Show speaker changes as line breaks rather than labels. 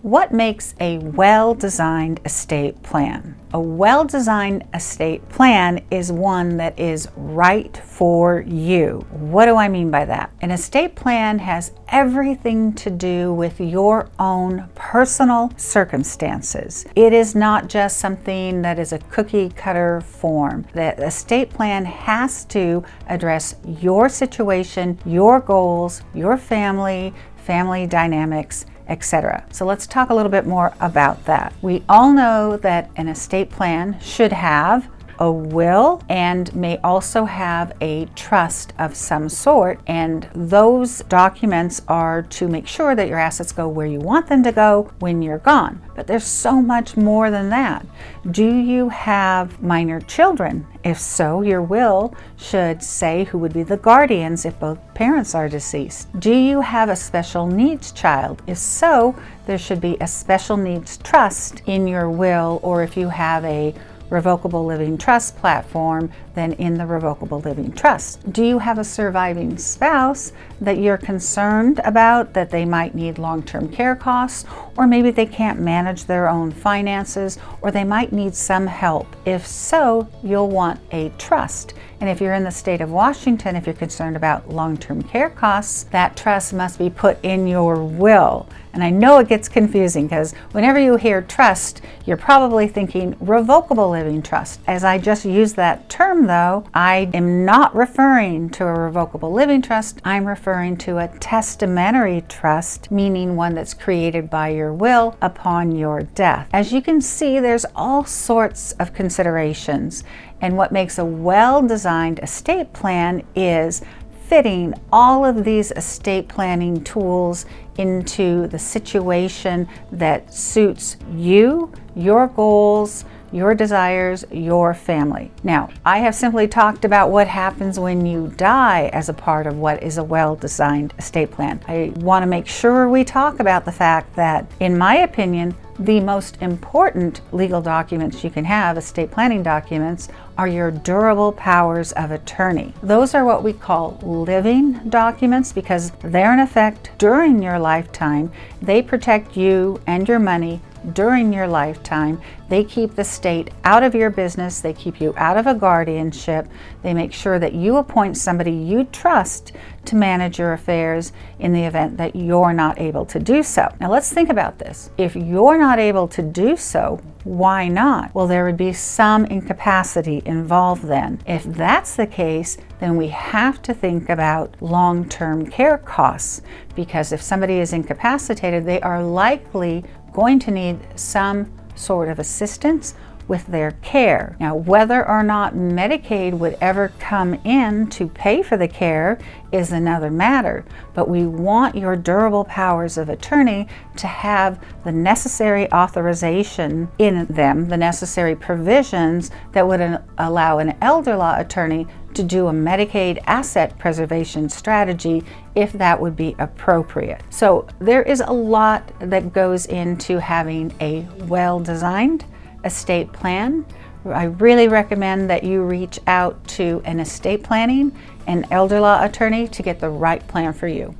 What makes a well-designed estate plan? A well-designed estate plan is one that is right for you. What do I mean by that? An estate plan has everything to do with your own personal circumstances. It is not just something that is a cookie cutter form. The estate plan has to address your situation, your goals, your family dynamics, etc. So let's talk a little bit more about that. We all know that an estate plan should have a will and may also have a trust of some sort, and those documents are to make sure that your assets go where you want them to go when you're gone. But there's so much more than that. Do you have minor children? If so, your will should say who would be the guardians if both parents are deceased. Do you have a special needs child? If so, there should be a special needs trust in your will, or if you have a revocable living trust platform, then in the revocable living trust. Do you have a surviving spouse that you're concerned about, that they might need long-term care costs, or maybe they can't manage their own finances, or they might need some help? If so, you'll want a trust. And if you're in the state of Washington, if you're concerned about long-term care costs, that trust must be put in your will. And I know it gets confusing because whenever you hear trust, you're probably thinking revocable living trust. As I just used that term though, I am not referring to a revocable living trust. I'm referring to a testamentary trust, meaning one that's created by your will upon your death. As you can see, there's all sorts of considerations. And what makes a well-designed estate plan is fitting all of these estate planning tools into the situation that suits you, your goals, your desires, your family. Now, I have simply talked about what happens when you die as a part of what is a well-designed estate plan. I want to make sure we talk about the fact that, in my opinion, the most important legal documents you can have, estate planning documents, are your durable powers of attorney. Those are what we call living documents because they're in effect during your lifetime. They protect you and your money during your lifetime. They keep the state out of your business. They keep you out of a guardianship. They make sure that you appoint somebody you trust to manage your affairs in the event that you're not able to do so. Now let's think about this. If you're not able to do so, why not? Well, there would be some incapacity involved then. If that's the case, then we have to think about long-term care costs, because if somebody is incapacitated, they are likely going to need some sort of assistance with their care. Now, whether or not Medicaid would ever come in to pay for the care is another matter, but we want your durable powers of attorney to have the necessary authorization in them, the necessary provisions that would allow an elder law attorney to do a Medicaid asset preservation strategy if that would be appropriate. So there is a lot that goes into having a well-designed estate plan. I really recommend that you reach out to an estate planning and elder law attorney to get the right plan for you.